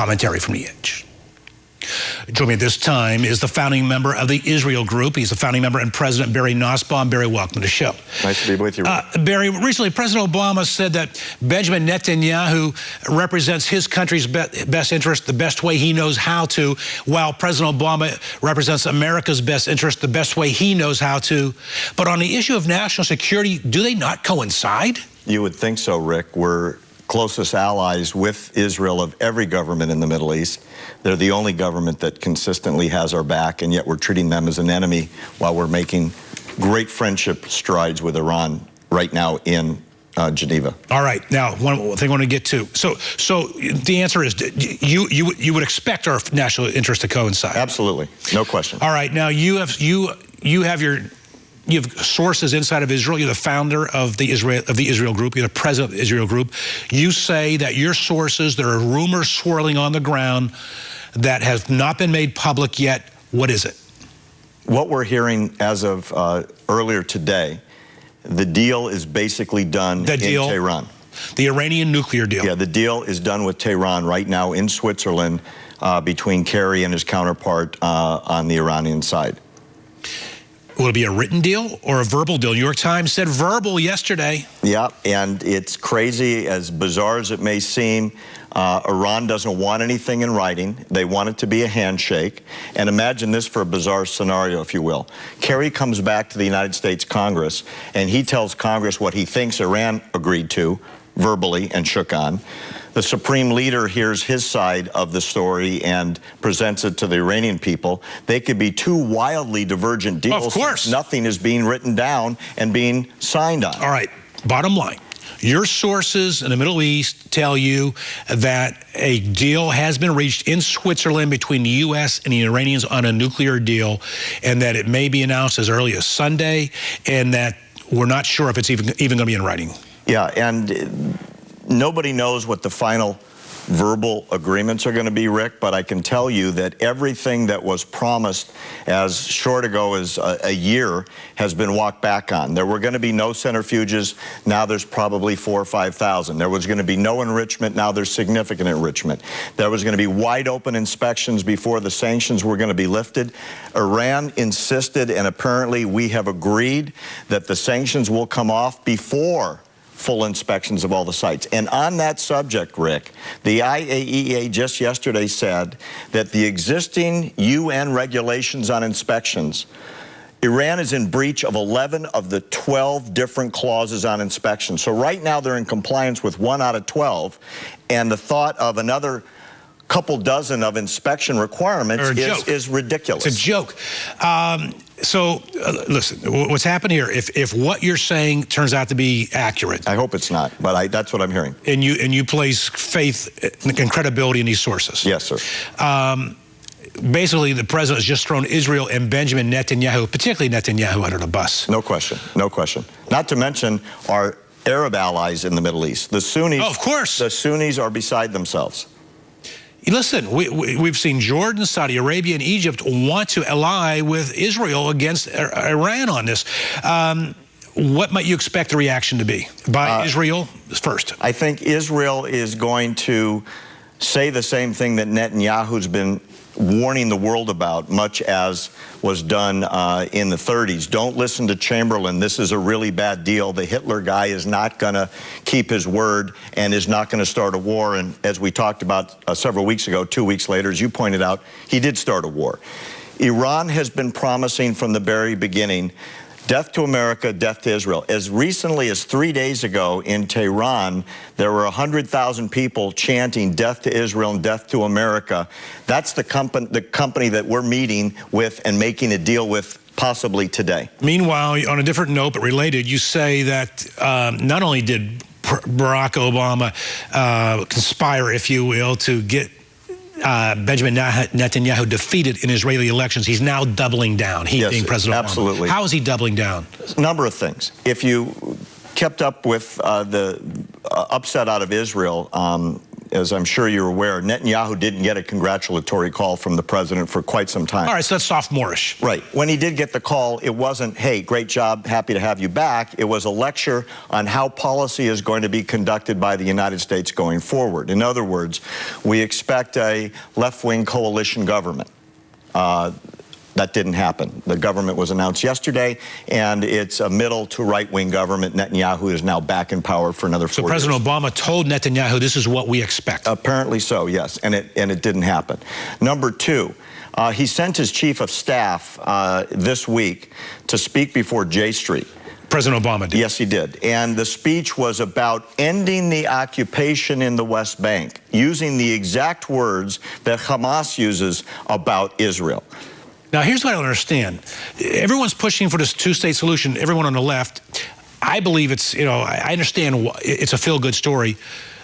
Commentary from the Edge. Joining me at this time is the founding member of the Israel Group. He's the founding member and President Barry Nussbaum. Barry, welcome to the show. Nice to be with you. Barry, recently President Obama said that Benjamin Netanyahu represents his country's best interest the best way he knows how to, while President Obama represents America's best interest the best way he knows how to. But on the issue of national security, do they not coincide? You would think so, Rick. We're closest allies with Israel of every government in the Middle East. They're the only government that consistently has our back, and yet we're treating them as an enemy while we're making great friendship strides with Iran right now in Geneva. All right. Now, one thing I want to get to. So the answer is you would expect our national interest to coincide. Absolutely. No question. All right. Now, you have sources inside of Israel. You're the founder of the Israel Group. You're the president of the Israel Group. You say that your sources, there are rumors swirling on the ground that have not been made public yet. What is it? What we're hearing as of earlier today, the deal is basically done in Tehran. The Iranian nuclear deal. Yeah, the deal is done with Tehran right now in Switzerland between Kerry and his counterpart on the Iranian side. Will it be a written deal or a verbal deal? New York Times said verbal yesterday. Yeah, and it's crazy, as bizarre as it may seem. Iran doesn't want anything in writing. They want it to be a handshake. And imagine this for a bizarre scenario, if you will. Kerry comes back to the United States Congress, and he tells Congress what he thinks Iran agreed to verbally and shook on. The supreme leader hears his side of the story and presents it to the Iranian people. They could be two wildly divergent deals. Of course. Nothing is being written down and being signed on. All right. Bottom line. Your sources in the Middle East tell you that a deal has been reached in Switzerland between the U.S. and the Iranians on a nuclear deal, and that it may be announced as early as Sunday, and that we're not sure if it's even going to be in writing. Yeah, and nobody knows what the final verbal agreements are going to be, Rick, but I can tell you that everything that was promised as short ago as a year has been walked back on. There were going to be no centrifuges. Now there's probably 4,000 or 5,000. There was going to be no enrichment. Now there's significant enrichment. There was going to be wide open inspections before the sanctions were going to be lifted. Iran insisted, and apparently we have agreed, that the sanctions will come off before full inspections of all the sites. And on that subject, Rick, the IAEA just yesterday said that the existing UN regulations on inspections, Iran is in breach of 11 of the 12 different clauses on inspection. So right now they're in compliance with 1 out of 12, and the thought of another couple dozen of inspection requirements is ridiculous. It's a joke. Listen, what's happened here, if what you're saying turns out to be accurate. I hope it's not, but that's what I'm hearing. And you place faith and credibility in these sources. Yes, sir. Basically, the president has just thrown Israel and Benjamin Netanyahu, particularly Netanyahu, under the bus. No question. No question. Not to mention our Arab allies in the Middle East. The Sunnis. Oh, of course. The Sunnis are beside themselves. Listen, we've seen Jordan, Saudi Arabia, and Egypt want to ally with Israel against Iran on this. What might you expect the reaction to be by Israel first? I think Israel is going to say the same thing that Netanyahu's been warning the world about, much as was done in the 30s. Don't listen to Chamberlain. This is a really bad deal. The Hitler guy is not going to keep his word and is not going to start a war. And as we talked about several weeks ago, 2 weeks later, as you pointed out, he did start a war. Iran has been promising from the very beginning death to America, death to Israel. As recently as 3 days ago in Tehran, there were 100,000 people chanting death to Israel and death to America. That's the company that we're meeting with and making a deal with possibly today. Meanwhile, on a different note, but related, you say that not only did Barack Obama conspire, if you will, to get Benjamin Netanyahu defeated in Israeli elections, he's now doubling down, being President Obama. Absolutely. How is he doubling down? A number of things. If you kept up with the upset out of Israel, as I'm sure you're aware, Netanyahu didn't get a congratulatory call from the president for quite some time. All right, so that's sophomorish. Right. When he did get the call, it wasn't, hey, great job, happy to have you back. It was a lecture on how policy is going to be conducted by the United States going forward. In other words, we expect a left-wing coalition government. That didn't happen. The government was announced yesterday, and it's a middle to right-wing government. Netanyahu is now back in power for another 4 years. So President Obama told Netanyahu this is what we expect. Apparently so, yes, and it didn't happen. Number two, he sent his chief of staff this week to speak before J Street. President Obama did. Yes, he did. And the speech was about ending the occupation in the West Bank, using the exact words that Hamas uses about Israel. Now, here's what I don't understand. Everyone's pushing for this two-state solution, everyone on the left. I believe it's, I understand it's a feel-good story,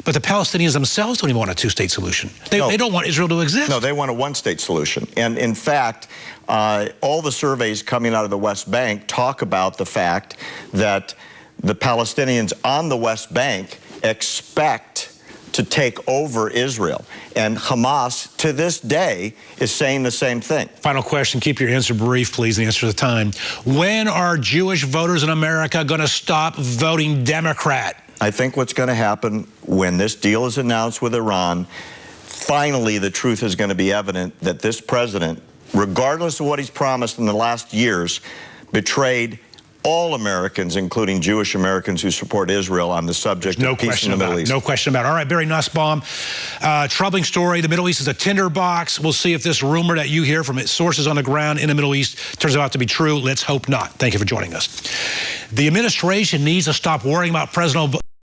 but the Palestinians themselves don't even want a two-state solution. They don't want Israel to exist. No, they want a one-state solution. And in fact, all the surveys coming out of the West Bank talk about the fact that the Palestinians on the West Bank expect to take over Israel. And Hamas, to this day, is saying the same thing. Final question. Keep your answer brief, please, and answer the time. When are Jewish voters in America going to stop voting Democrat? I think what's going to happen when this deal is announced with Iran, finally the truth is going to be evident that this president, regardless of what he's promised in the last years, betrayed all Americans, including Jewish Americans who support Israel on the subject of peace in the Middle East. No question about it. All right, Barry Nussbaum, troubling story. The Middle East is a tinderbox. We'll see if this rumor that you hear from sources on the ground in the Middle East turns out to be true. Let's hope not. Thank you for joining us. The administration needs to stop worrying about President Obama.